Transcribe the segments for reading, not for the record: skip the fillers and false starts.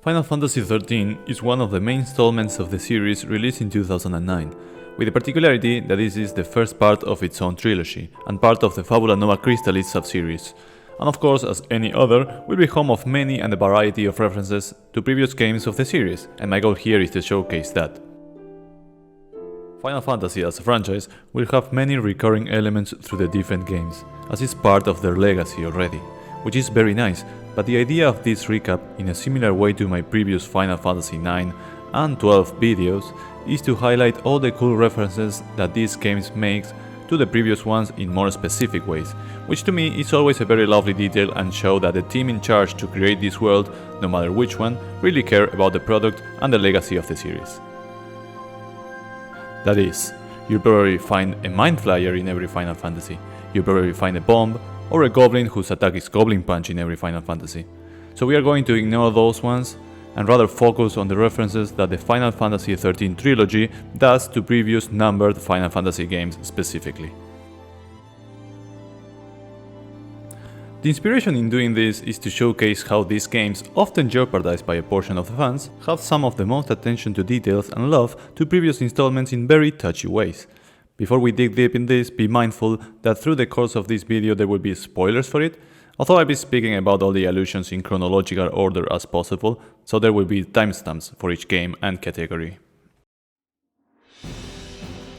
Final Fantasy XIII is one of the main installments of the series released in 2009, with the particularity that this is the first part of its own trilogy, and part of the Fabula Nova Crystallis sub-series, and of course, as any other, will be home of many and a variety of references to previous games of the series, and my goal here is to showcase that. Final Fantasy as a franchise will have many recurring elements through the different games, as it's part of their legacy already, which is very nice, but the idea of this recap, in a similar way to my previous Final Fantasy IX and XII videos, is to highlight all the cool references that these games make to the previous ones in more specific ways, which to me is always a very lovely detail and show that the team in charge to create this world, no matter which one, really care about the product and the legacy of the series. That is, you'll probably find a Mind Flyer in every Final Fantasy, you'll probably find a bomb, or a goblin whose attack is Goblin Punch in every Final Fantasy. So we are going to ignore those ones and rather focus on the references that the Final Fantasy XIII Trilogy does to previous numbered Final Fantasy games specifically. The inspiration in doing this is to showcase how these games, often jeopardized by a portion of the fans, have some of the most attention to details and love to previous installments in very touchy ways. Before we dig deep in this, be mindful that through the course of this video there will be spoilers for it, although I'll be speaking about all the allusions in chronological order as possible, so there will be timestamps for each game and category.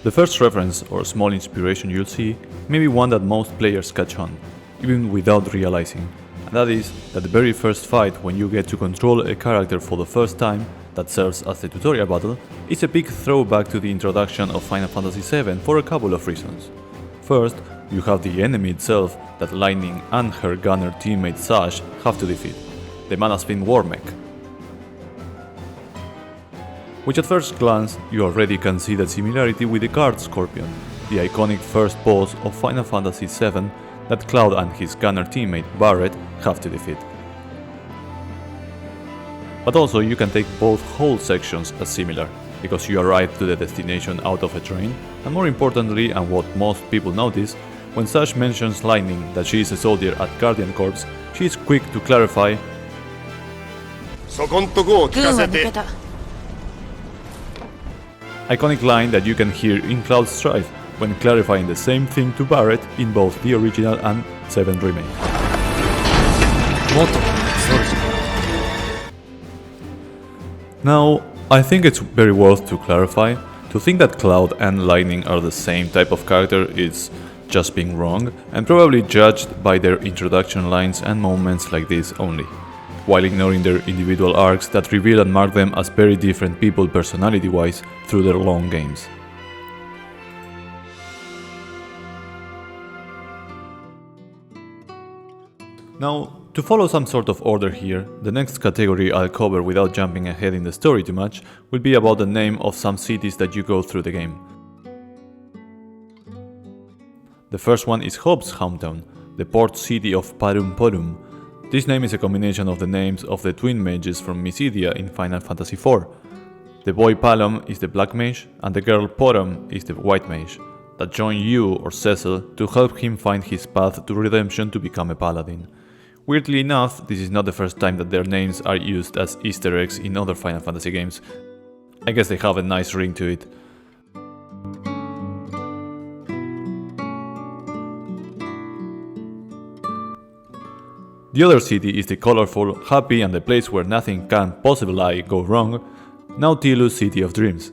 The first reference or small inspiration you'll see may be one that most players catch on, even without realizing, and that is that the very first fight when you get to control a character for the first time that serves as the tutorial battle is a big throwback to the introduction of Final Fantasy VII for a couple of reasons. First, you have the enemy itself that Lightning and her gunner teammate Sash have to defeat, the Manasfin Warmech, which at first glance you already can see the similarity with the Guard Scorpion, the iconic first boss of Final Fantasy VII that Cloud and his gunner teammate Barret have to defeat. But also you can take both whole sections as similar, because you arrive to the destination out of a train, and more importantly, and what most people notice, when Sash mentions Lightning that she is a soldier at Guardian Corps, she is quick to clarify iconic line that you can hear in Cloud's Strife when clarifying the same thing to Barret in both the original and 7 remake. Now, I think it's very worth to clarify, to think that Cloud and Lightning are the same type of character is just being wrong, and probably judged by their introduction lines and moments like this only, while ignoring their individual arcs that reveal and mark them as very different people personality-wise through their long games. Now, to follow some sort of order here, the next category I'll cover without jumping ahead in the story too much will be about the name of some cities that you go through the game. The first one is Hobb's hometown, the port city of Palom Porom. This name is a combination of the names of the twin mages from Mysidia in Final Fantasy IV. The boy Palom is the black mage, and the girl Porom is the white mage, that join you or Setzer to help him find his path to redemption to become a paladin. Weirdly enough, this is not the first time that their names are used as Easter eggs in other Final Fantasy games. I guess they have a nice ring to it. The other city is the colorful, happy, and the place where nothing can possibly go wrong, Nautilus City of Dreams.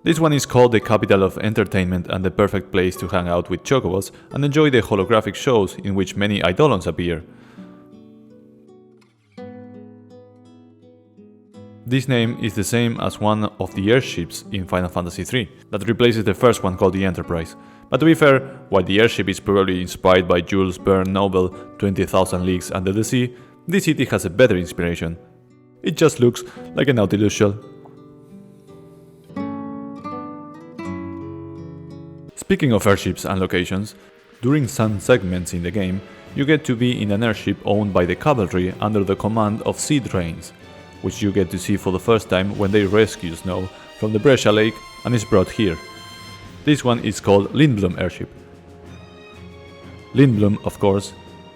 This one is called the capital of entertainment and the perfect place to hang out with chocobos and enjoy the holographic shows in which many eidolons appear. This name is the same as one of the airships in Final Fantasy III, that replaces the first one called the Enterprise. But to be fair, while the airship is probably inspired by Jules Verne's novel 20,000 Leagues Under the Sea, this city has a better inspiration. It just looks like a Nautilus shell. Speaking of airships and locations, during some segments in the game, you get to be in an airship owned by the cavalry under the command of Sea Drains, which you get to see for the first time when they rescue Snow from the Brescia Lake and is brought here. This one is called Lindblum airship. Lindblum, of course,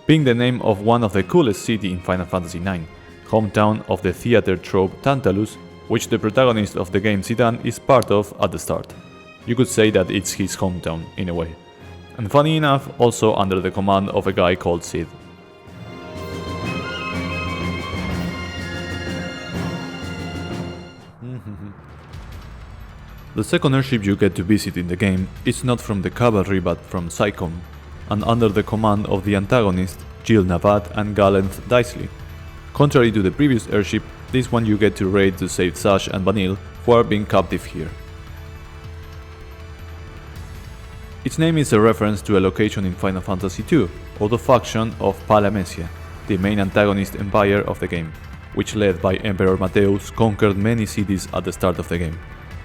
being the name of one of the coolest cities in Final Fantasy IX, hometown of the theater trope Tantalus, which the protagonist of the game Zidane is part of at the start. You could say that it's his hometown, in a way. And funny enough, also under the command of a guy called Sid. The second airship you get to visit in the game is not from the cavalry but from Psychom, and under the command of the antagonists Gilgamesh and Galuf Dicely. Contrary to the previous airship, this one you get to raid to save Sash and Vanille, who are being captive here. Its name is a reference to a location in Final Fantasy II, or the faction of Palamecia, the main antagonist empire of the game, which led by Emperor Mateus conquered many cities at the start of the game.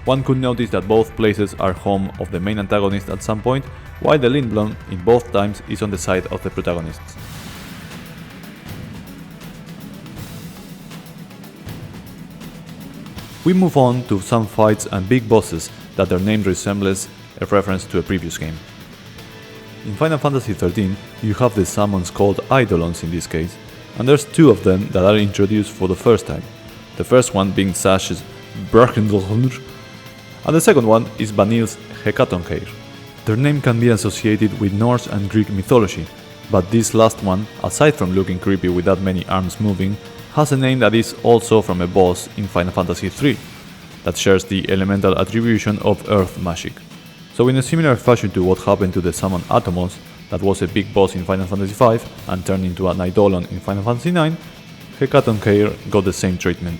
One could notice that both places are home of the main antagonist at some point, while the Lindblum in both times is on the side of the protagonists. We move on to some fights and big bosses that their name resembles a reference to a previous game. In Final Fantasy XIII, you have the summons called Eidolons in this case, and there's two of them that are introduced for the first time. The first one being Sash's Brachendolr, and the second one is Vanille's Hecatoncheir. Their name can be associated with Norse and Greek mythology, but this last one, aside from looking creepy with that many arms moving, has a name that is also from a boss in Final Fantasy III, that shares the elemental attribution of earth magic. So in a similar fashion to what happened to the summon Atomos, that was a big boss in Final Fantasy V and turned into an Eidolon in Final Fantasy IX, Hecatoncheir got the same treatment.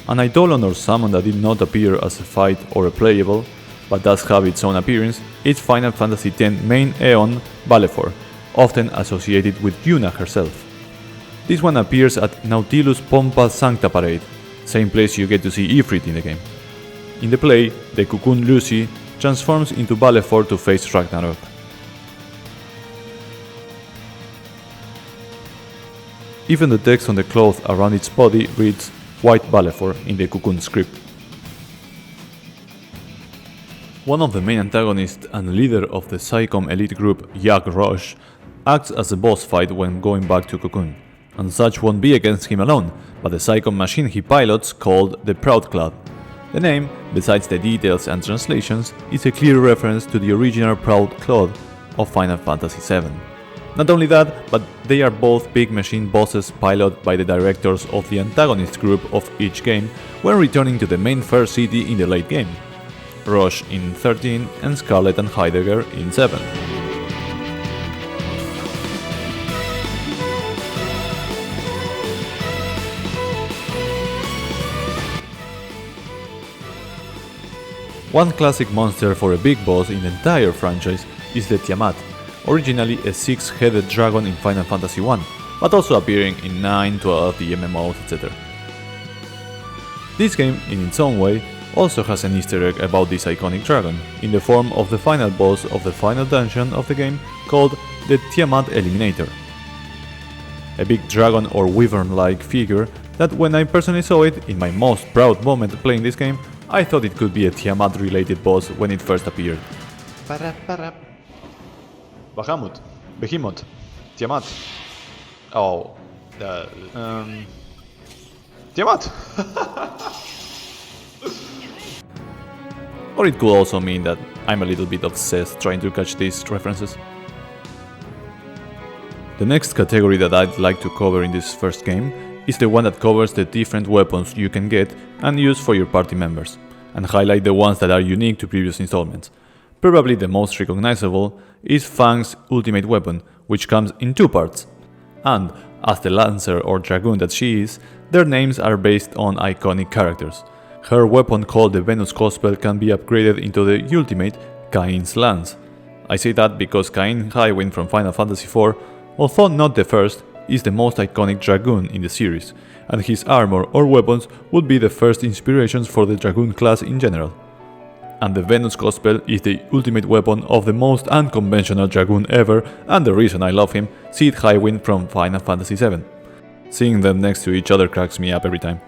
An Eidolon or summon that did not appear as a fight or a playable, but does have its own appearance, is Final Fantasy X main Aeon Valefor, often associated with Yuna herself. This one appears at Nautilus Pompa Sancta Parade, same place you get to see Ifrit in the game. In the play, the Cocoon Lucy transforms into Valefor to face Ragnarok. Even the text on the cloth around its body reads White Valefor in the Cocoon script. One of the main antagonists and leader of the Psychom elite group, Yak Roche, acts as a boss fight when going back to Cocoon, and such won't be against him alone, but the Psychom machine he pilots called the ProudClad. The name, besides the details and translations, is a clear reference to the original ProudClad of Final Fantasy VII. Not only that, but they are both big machine bosses piloted by the directors of the antagonist group of each game when returning to the main fair city in the late game. Roche in 13 and Scarlet and Heidegger in 7. One classic monster for a big boss in the entire franchise is the Tiamat, originally a 6-headed dragon in Final Fantasy I, but also appearing in 9, 12, the MMOs, etc. This game, in its own way, also has an easter egg about this iconic dragon, in the form of the final boss of the final dungeon of the game called the Tiamat Eliminator. A big dragon or wyvern-like figure that when I personally saw it, in my most proud moment playing this game, I thought it could be a Tiamat-related boss when it first appeared. Bahamut, Behemoth, Tiamat. Oh, Tiamat! Or it could also mean that I'm a little bit obsessed trying to catch these references. The next category that I'd like to cover in this first game is the one that covers the different weapons you can get and use for your party members, and highlight the ones that are unique to previous installments. Probably the most recognizable is Fang's ultimate weapon, which comes in two parts. And, as the Lancer or Dragoon that she is, their names are based on iconic characters. Her weapon called the Venus Gospel can be upgraded into the ultimate Kain's Lance. I say that because Kain Highwind from Final Fantasy IV, although not the first, is the most iconic Dragoon in the series, and his armor or weapons would be the first inspirations for the Dragoon class in general. And the Venus Gospel is the ultimate weapon of the most unconventional Dragoon ever, and the reason I love him, Cid Highwind from Final Fantasy VII. Seeing them next to each other cracks me up every time.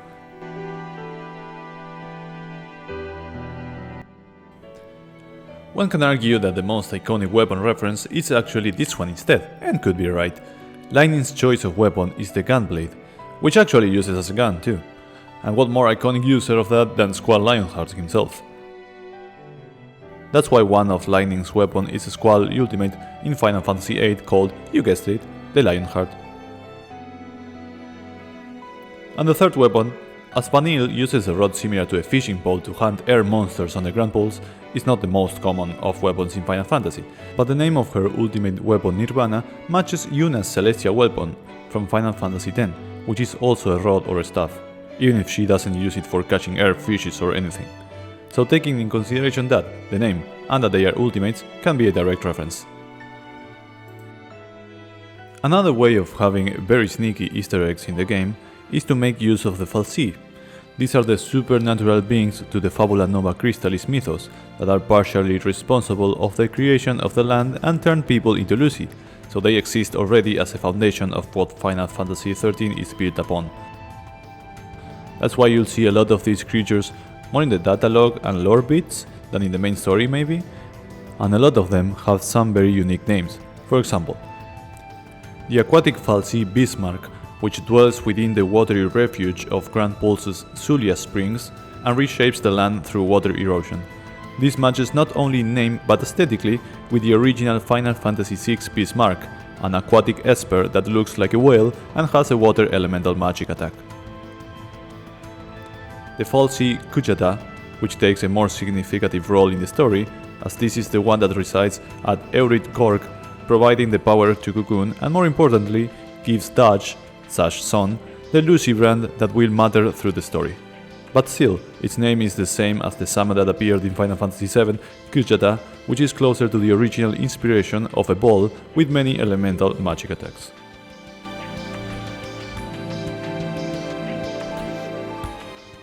One can argue that the most iconic weapon reference is actually this one instead, and could be right. Lightning's choice of weapon is the Gunblade, which actually uses as a gun too. And what more iconic user of that than Squall Lionheart himself? That's why one of Lightning's weapon is a Squall ultimate in Final Fantasy VIII called, you guessed it, the Lionheart. And the third weapon, as Vanille uses a rod similar to a fishing pole to hunt air monsters on the Grand Poles, is not the most common of weapons in Final Fantasy, but the name of her ultimate weapon Nirvana matches Yuna's celestial weapon from Final Fantasy X, which is also a rod or a staff, even if she doesn't use it for catching air fishes or anything. So taking in consideration that, the name, and that they are ultimates, can be a direct reference. Another way of having very sneaky Easter eggs in the game is to make use of the Fal'Cie. These are the supernatural beings to the Fabula Nova Crystallis mythos that are partially responsible of the creation of the land and turn people into lucid, so they exist already as a foundation of what Final Fantasy XIII is built upon. That's why you'll see a lot of these creatures more in the data log and lore bits than in the main story maybe, and a lot of them have some very unique names. For example, the aquatic Fal'Cie Bismarck, which dwells within the watery refuge of Grand Pulse's Zulia Springs and reshapes the land through water erosion. This matches not only in name but aesthetically with the original Final Fantasy VI Bismarck, an aquatic esper that looks like a whale and has a water elemental magic attack. The Fal'Cie Kjata, which takes a more significant role in the story, as this is the one that resides at Eurit Korg, providing the power to Cocoon and more importantly gives Dutch, Sash son, the Lucy brand that will matter through the story. But still, its name is the same as the summon that appeared in Final Fantasy VII, Kjata, which is closer to the original inspiration of a ball with many elemental magic attacks.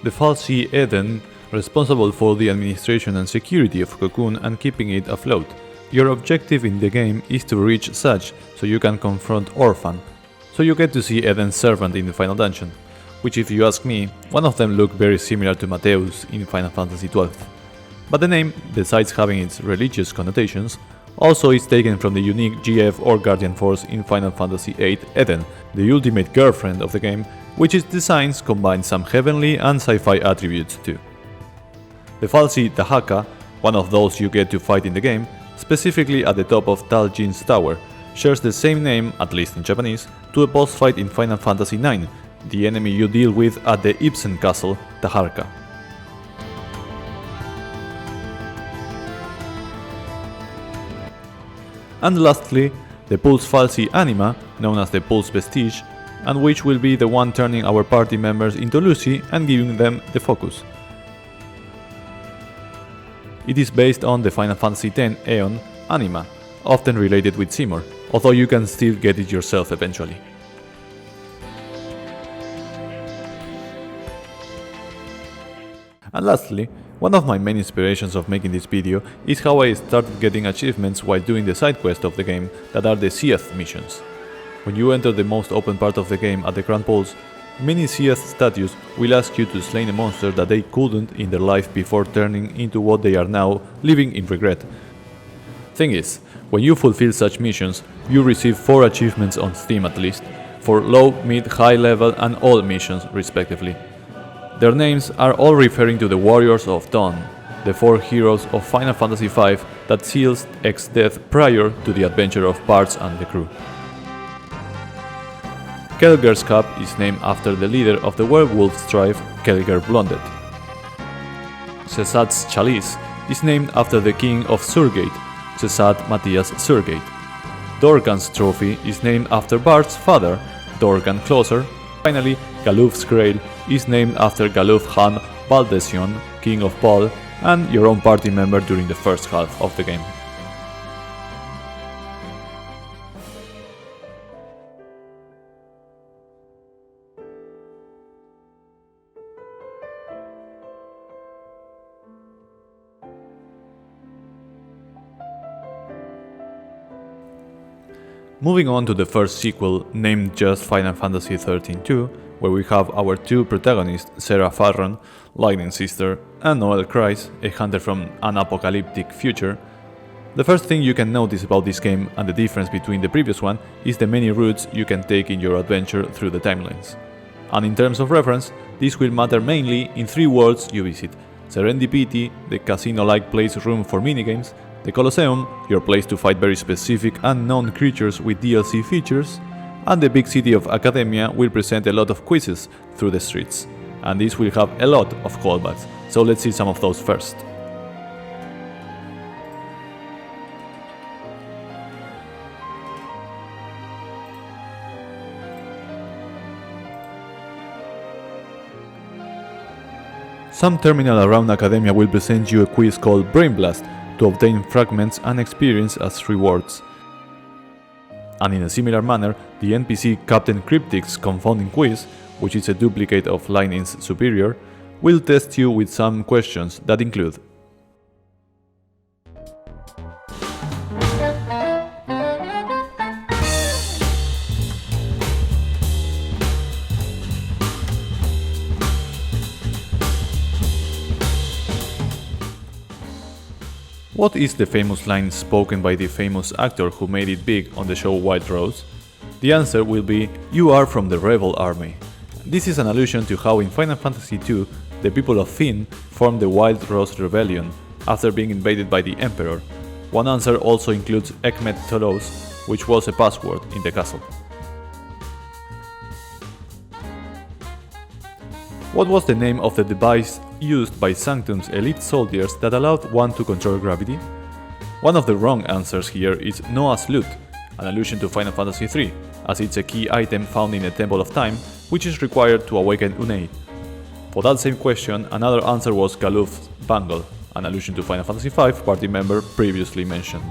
The Fal'Cie Eden, responsible for the administration and security of Cocoon and keeping it afloat. Your objective in the game is to reach Sash so you can confront Orphan. So you get to see Eden's servant in the final dungeon, which if you ask me, one of them look very similar to Mateus in Final Fantasy XII. But the name, besides having its religious connotations, also is taken from the unique GF or Guardian Force in Final Fantasy VIII Eden, the ultimate girlfriend of the game, which its designs combine some heavenly and sci-fi attributes too. The Fal'Cie Dahaka, one of those you get to fight in the game, specifically at the top of Tal Jin's tower, shares the same name, at least in Japanese, to a boss fight in Final Fantasy IX, the enemy you deal with at the Ibsen castle, Dahaka. And lastly, the Pulse Fal'Cie Anima, known as the Pulse Vestige, and which will be the one turning our party members into Lucy and giving them the focus. It is based on the Final Fantasy X Aeon Anima, often related with Seymour, although you can still get it yourself eventually. And lastly, one of my main inspirations of making this video is how I started getting achievements while doing the side quest of the game that are the Seath missions. When you enter the most open part of the game at the Grand Poles, many Seath statues will ask you to slay a monster that they couldn't in their life before turning into what they are now, living in regret. Thing is, when you fulfill such missions, you receive 4 achievements on Steam at least, for low, mid, high level and all missions respectively. Their names are all referring to the Warriors of Dawn, the 4 heroes of Final Fantasy V that seals X's death prior to the adventure of Parts and the crew. Kelger's Cup is named after the leader of the werewolf tribe, Kelger Blondet. Cesat's Chalice is named after the king of Surgate, Cesat Matthias Surgate. Dorgan's Trophy is named after Bart's father, Dorgan Closer. Finally, Galuf's Grail is named after Galuf Han Baldesion, king of Bal, and your own party member during the first half of the game. Moving on to the first sequel, named just Final Fantasy XIII 2, where we have our 2 protagonists, Sarah Farron, Lightning's sister, and Noel Kreis, a hunter from an apocalyptic future, The first thing you can notice about this game and the difference between the previous one is the many routes you can take in your adventure through the timelines. And in terms of reference, this will matter mainly in 3 worlds you visit: Serendipity, the casino-like place room for minigames; the Colosseum, your place to fight very specific unknown creatures with DLC features; and the big city of Academia will present a lot of quizzes through the streets. And this will have a lot of callbacks, so let's see some of those first. Some terminal around Academia will present you a quiz called Brain Blast to obtain fragments and experience as rewards. And in a similar manner, the NPC Captain Cryptic's Confounding Quiz, which is a duplicate of Lightning's Superior, will test you with some questions that include: what is the famous line spoken by the famous actor who made it big on the show Wild Rose? The answer will be, "You are from the Rebel Army." This is an allusion to how in Final Fantasy II the people of Fynn formed the Wild Rose Rebellion after being invaded by the Emperor. One answer also includes Ekmet Tolos, which was a password in the castle. What was the name of the device used by Sanctum's elite soldiers that allowed one to control gravity? One of the wrong answers here is Noah's lute, an allusion to Final Fantasy III, as it's a key item found in the Temple of Time, which is required to awaken Unei. For that same question, another answer was Galuf's bangle, an allusion to Final Fantasy V party member previously mentioned.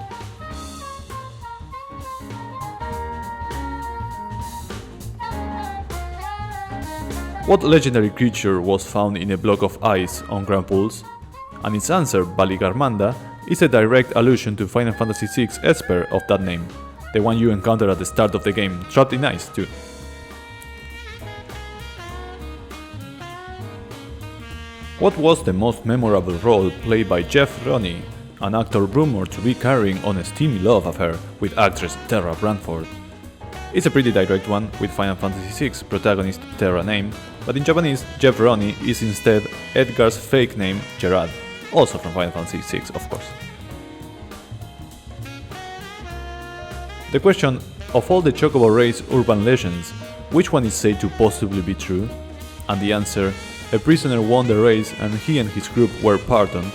What legendary creature was found in a block of ice on Grand Pools? And its answer, Valigarmanda, is a direct allusion to Final Fantasy VI Esper of that name, the one you encounter at the start of the game, trapped in ice too. What was the most memorable role played by Jeff Roney, an actor rumored to be carrying on a steamy love affair with actress Terra Branford? It's a pretty direct one, with Final Fantasy VI protagonist Terra name, but in Japanese, Jeff Roney is instead Edgar's fake name Gerard, also from Final Fantasy VI, of course. The question, of all the Chocobo Race urban legends, which one is said to possibly be true? And the answer, a prisoner won the race and he and his group were pardoned,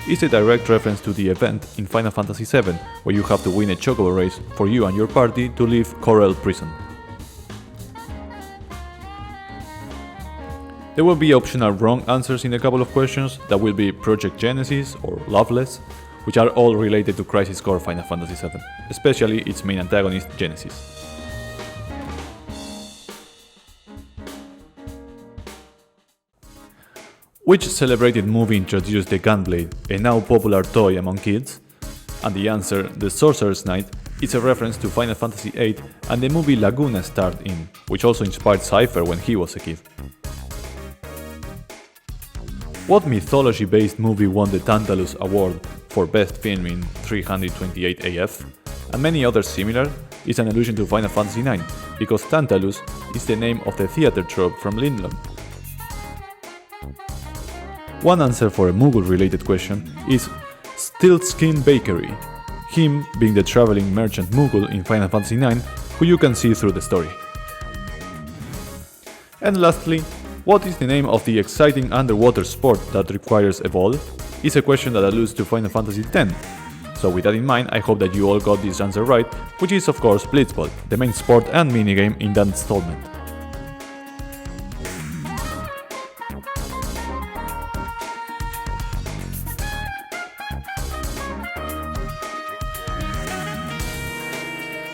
is a direct reference to the event in Final Fantasy VII, where you have to win a Chocobo Race for you and your party to leave Corel prison. There will be optional wrong answers in a couple of questions that will be Project Genesis or Loveless, which are all related to Crisis Core Final Fantasy VII, especially its main antagonist Genesis. Which celebrated movie introduced the Gunblade, a now popular toy among kids? And the answer, The Sorceress Knight, is a reference to Final Fantasy VIII and the movie Laguna starred in, which also inspired Cypher when he was a kid. What mythology-based movie won the Tantalus Award for Best Film in 328 AF? And many others similar, is an allusion to Final Fantasy IX, because Tantalus is the name of the theater trope from Lindblum. One answer for a Moogle-related question is Stiltzkin Bakery, him being the traveling merchant Moogle in Final Fantasy IX, who you can see through the story. And lastly, what is the name of the exciting underwater sport that requires a ball? Is a question that alludes to Final Fantasy X. So with that in mind, I hope that you all got this answer right, which is of course Blitzball, the main sport and minigame in that installment.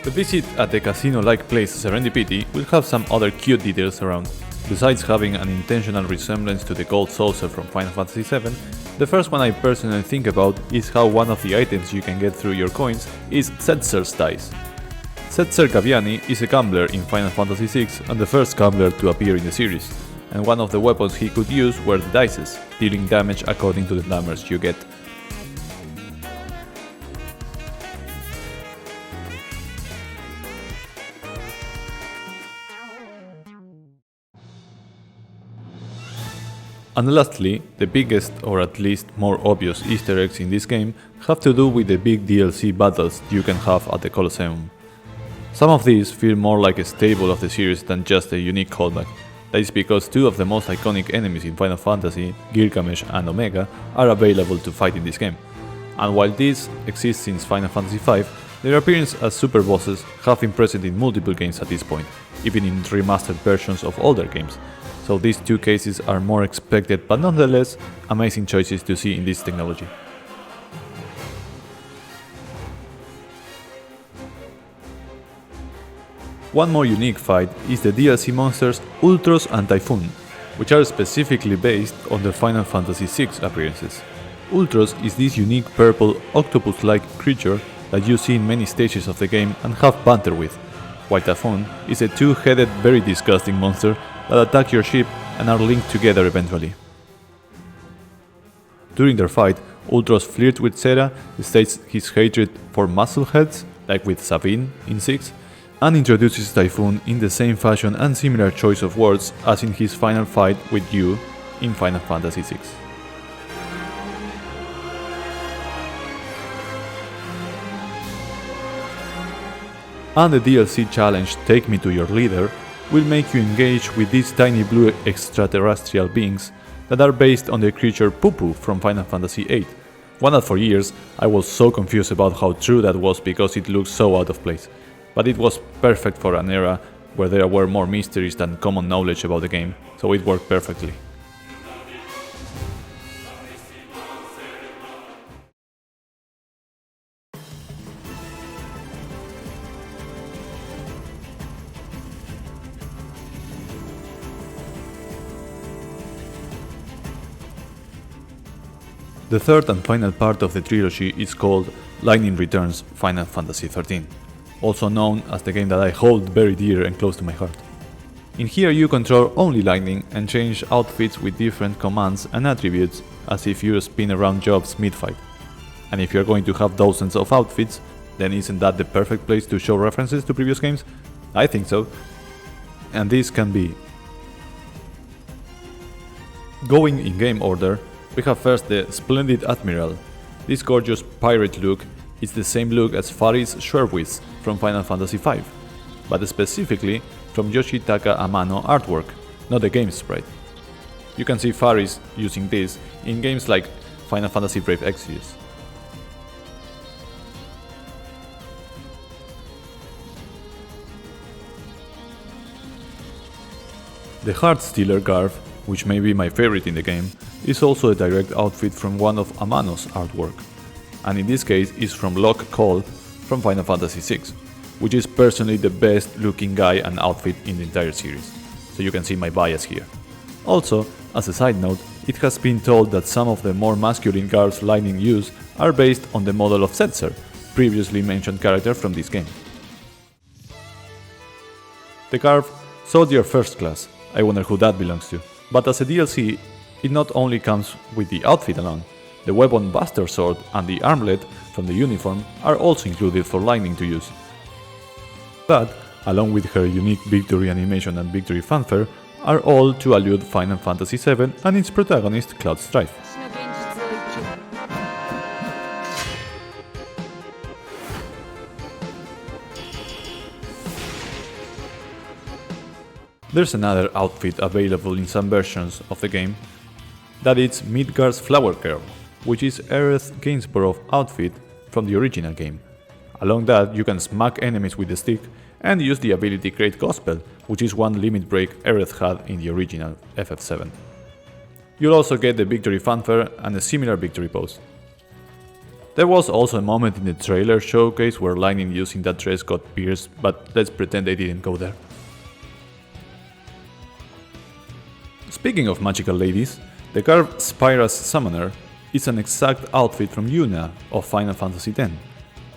The visit at the casino-like place Serendipity will have some other cute details around. Besides having an intentional resemblance to the gold saucer from Final Fantasy VII, the first one I personally think about is how one of the items you can get through your coins is Setzer's dice. Setzer Gaviani is a gambler in Final Fantasy VI and the first gambler to appear in the series, and one of the weapons he could use were the dices, dealing damage according to the numbers you get. And lastly, the biggest or at least more obvious Easter eggs in this game have to do with the big DLC battles you can have at the Colosseum. Some of these feel more like a staple of the series than just a unique callback. That is because two of the most iconic enemies in Final Fantasy, Gilgamesh and Omega, are available to fight in this game. And while this exists since Final Fantasy V, their appearance as super bosses have been present in multiple games at this point, even in remastered versions of older games. So these two cases are more expected but nonetheless amazing choices to see in this technology. One more unique fight is the DLC monsters Ultros and Typhoon, which are specifically based on the Final Fantasy VI appearances. Ultros is this unique purple octopus-like creature that you see in many stages of the game and have banter with, while Typhoon is a two-headed very disgusting monster that attack your ship and are linked together eventually. During their fight, Ultros flirts with Terra, states his hatred for muscleheads, like with Sabine in 6, and introduces Typhoon in the same fashion and similar choice of words as in his final fight with you in Final Fantasy VI. And the DLC challenge Take Me to Your Leader will make you engage with these tiny blue extraterrestrial beings that are based on the creature Poo-Poo from Final Fantasy VIII. One that for years I was so confused about how true that was because it looked so out of place. But it was perfect for an era where there were more mysteries than common knowledge about the game, so it worked perfectly. The third and final part of the trilogy is called Lightning Returns Final Fantasy XIII, also known as the game that I hold very dear and close to my heart. In here you control only lightning and change outfits with different commands and attributes as if you spin around jobs mid-fight. And if you're going to have dozens of outfits, then isn't that the perfect place to show references to previous games? I think so. And this can be. Going in game order, we have first the Splendid Admiral. This gorgeous pirate look is the same look as Faris Schwerwitz from Final Fantasy V, but specifically from Yoshitaka Amano artwork, not the game sprite. You can see Faris using this in games like Final Fantasy Brave Exvius. The Heartstealer garb, which may be my favorite in the game, is also a direct outfit from one of Amano's artwork, and in this case is from Locke Cole from Final Fantasy VI, which is personally the best looking guy and outfit in the entire series, so you can see my bias here. Also, as a side note, it has been told that some of the more masculine garbs Lightning use are based on the model of Setzer, previously mentioned character from this game. The garb Soldier First Class, I wonder who that belongs to. But as a DLC, it not only comes with the outfit alone, the weapon Buster Sword and the armlet from the uniform are also included for Lightning to use. That, along with her unique victory animation and victory fanfare, are all to allude Final Fantasy VII and its protagonist Cloud Strife. There's another outfit available in some versions of the game, that is Midgard's Flower Girl, which is Aerith Gainsborough's outfit from the original game. Along that, you can smack enemies with the stick and use the ability Great Gospel, which is one limit break Aerith had in the original FF7. You'll also get the victory fanfare and a similar victory pose. There was also a moment in the trailer showcase where Lightning using that dress got pierced, but let's pretend they didn't go there. Speaking of magical ladies, the garb Spyra's Summoner is an exact outfit from Yuna of Final Fantasy X.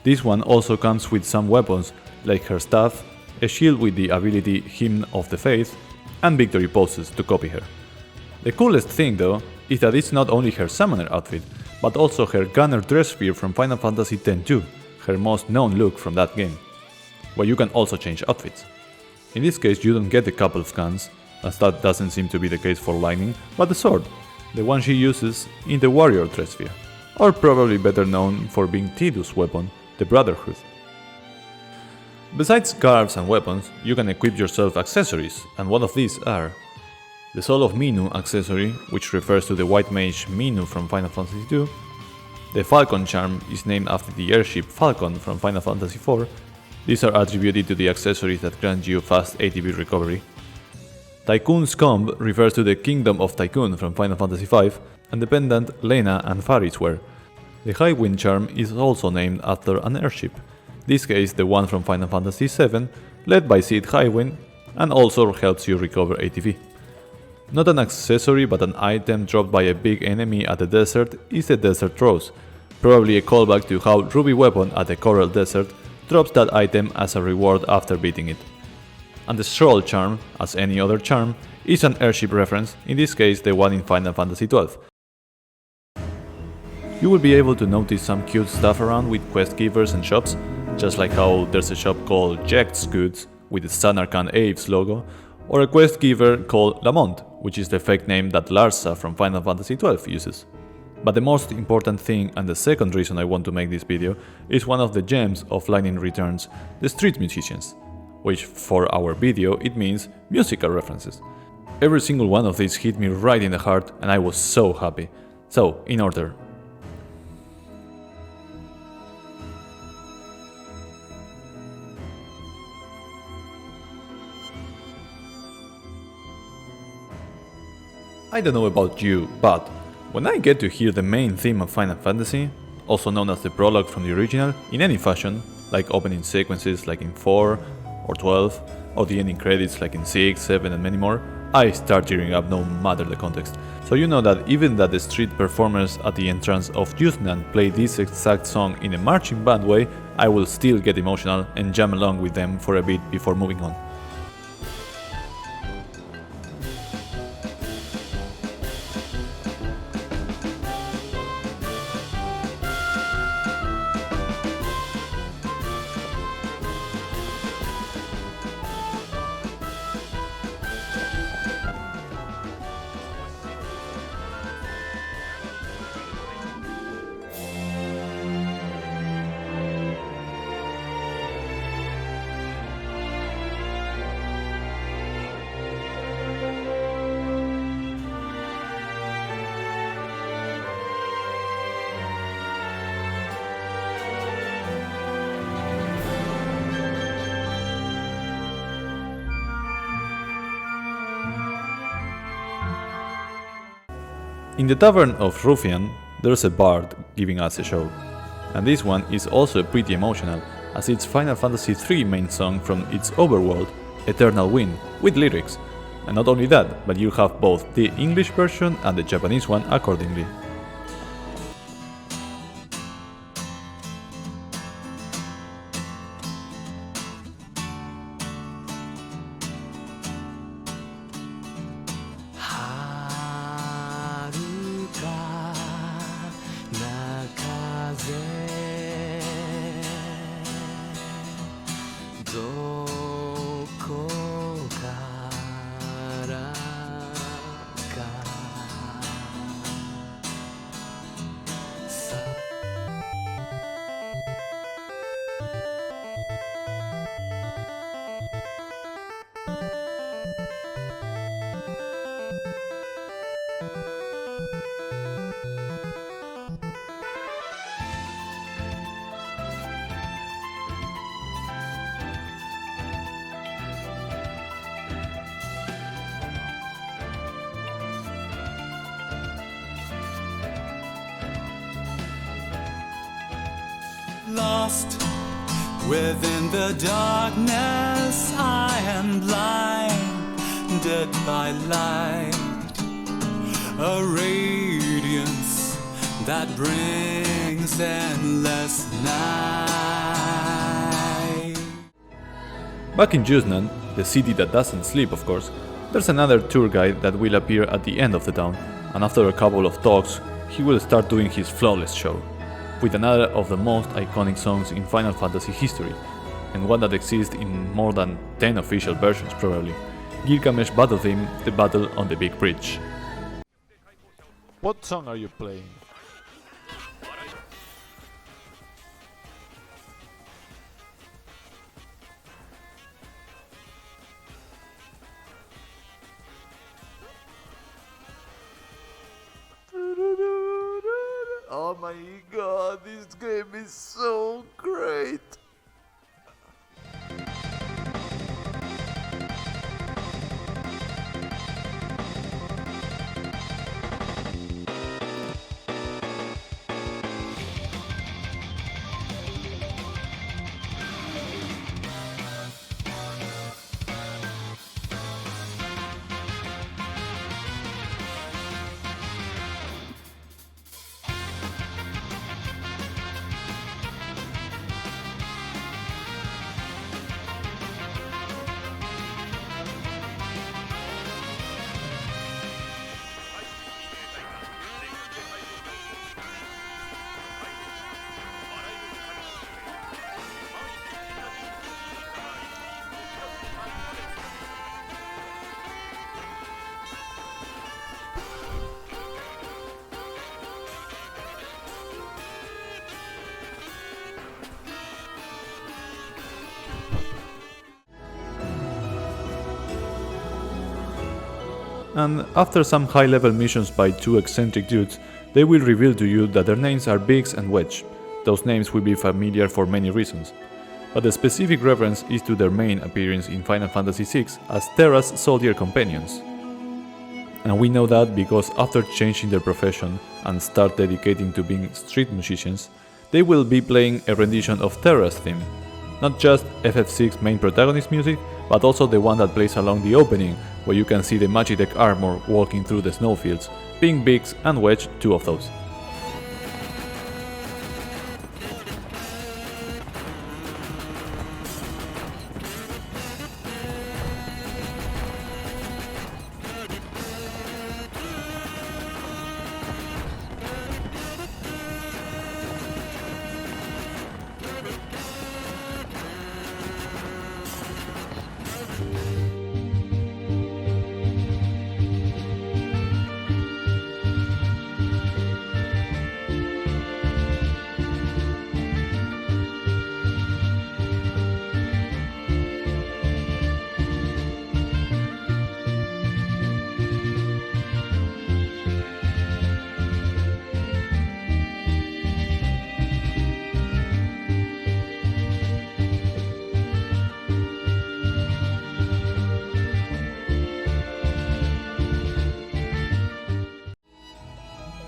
This one also comes with some weapons like her staff, a shield with the ability Hymn of the Faith, and victory poses to copy her. The coolest thing though is that it's not only her Summoner outfit, but also her Gunner dress sphere from Final Fantasy X-2, her most known look from that game, where you can also change outfits. In this case you don't get a couple of guns, as that doesn't seem to be the case for Lightning, but the sword, the one she uses in the Warrior Sphere, or probably better known for being Tidus' weapon, the Brotherhood. Besides scarves and weapons, you can equip yourself accessories, and one of these are the Soul of Minu accessory, which refers to the white mage Minu from Final Fantasy II. The Falcon charm is named after the airship Falcon from Final Fantasy IV. These are attributed to the accessories that grant you fast ATB recovery. Tycoon's Comb refers to the Kingdom of Tycoon from Final Fantasy V, and the pendant Lena and Faris wear. The High Wind charm is also named after an airship, this case the one from Final Fantasy VII, led by Sid Highwind, and also helps you recover ATV. Not an accessory but an item dropped by a big enemy at the desert is the Desert Rose, probably a callback to how Ruby Weapon at the Corel Desert drops that item as a reward after beating it. And the Stroll charm, as any other charm, is an airship reference, in this case the one in Final Fantasy XII. You will be able to notice some cute stuff around with quest givers and shops, just like how there's a shop called Jack's Goods with the Sanarkand Aves logo, or a quest giver called Lamont, which is the fake name that Larsa from Final Fantasy XII uses. But the most important thing, and the second reason I want to make this video, is one of the gems of Lightning Returns, the Street Musicians, which for our video it means musical references. Every single one of these hit me right in the heart and I was so happy. So, in order. I don't know about you, but when I get to hear the main theme of Final Fantasy, also known as the prologue from the original, in any fashion, like opening sequences like in 4 or 12, or the ending credits like in 6, 7 and many more, I start tearing up no matter the context. So you know that even that the street performers at the entrance of Jutland play this exact song in a marching band way, I will still get emotional and jam along with them for a bit before moving on. In the Tavern of Ruffian, there's a bard giving us a show, and this one is also pretty emotional, as it's Final Fantasy III main song from its overworld, Eternal Wind, with lyrics, and not only that, but you have both the English version and the Japanese one accordingly. Lost within the darkness, I am blinded by light, a radiance that brings endless night. Back in Jutland, the city that doesn't sleep of course, there's another tour guide that will appear at the end of the town, and after a couple of talks, he will start doing his flawless show, with another of the most iconic songs in Final Fantasy history, and one that exists in more than 10 official versions probably, Gilgamesh battle theme, The Battle on the Big Bridge. What song are you playing? Oh my god, this game is so great! And after some high-level missions by two eccentric dudes, they will reveal to you that their names are Biggs and Wedge. Those names will be familiar for many reasons, but the specific reference is to their main appearance in Final Fantasy VI as Terra's soldier companions. And we know that because after changing their profession and start dedicating to being street musicians, they will be playing a rendition of Terra's theme. Not just FF6 main protagonist music, but also the one that plays along the opening, where you can see the Magitech armor walking through the snowfields, being Biggs and Wedge two of those.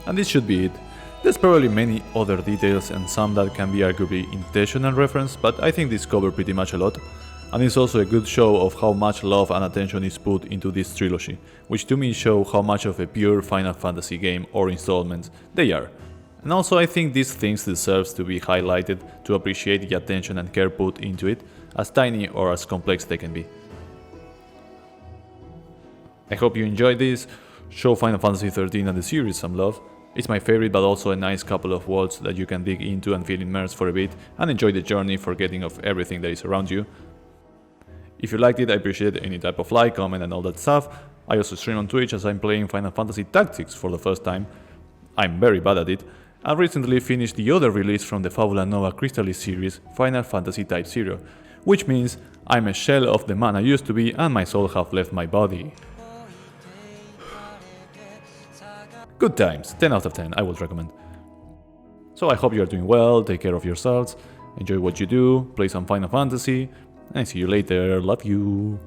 And this should be it. There's probably many other details and some that can be arguably intentional reference, but I think this covers pretty much a lot. And it's also a good show of how much love and attention is put into this trilogy, which to me show how much of a pure Final Fantasy game or installment they are. And also I think these things deserves to be highlighted to appreciate the attention and care put into it, as tiny or as complex they can be. I hope you enjoyed this, show Final Fantasy XIII and the series some love. It's my favorite, but also a nice couple of worlds that you can dig into and feel immersed for a bit and enjoy the journey, forgetting of everything that is around you. If you liked it, I appreciate any type of like, comment and all that stuff. I also stream on Twitch as I'm playing Final Fantasy Tactics for the first time. I'm very bad at it. I recently finished the other release from the Fabula Nova Crystallis series, Final Fantasy Type 0, which means I'm a shell of the man I used to be and my soul have left my body. Good times, 10 out of 10, I would recommend. So I hope you are doing well, take care of yourselves, enjoy what you do, play some Final Fantasy, and see you later, love you.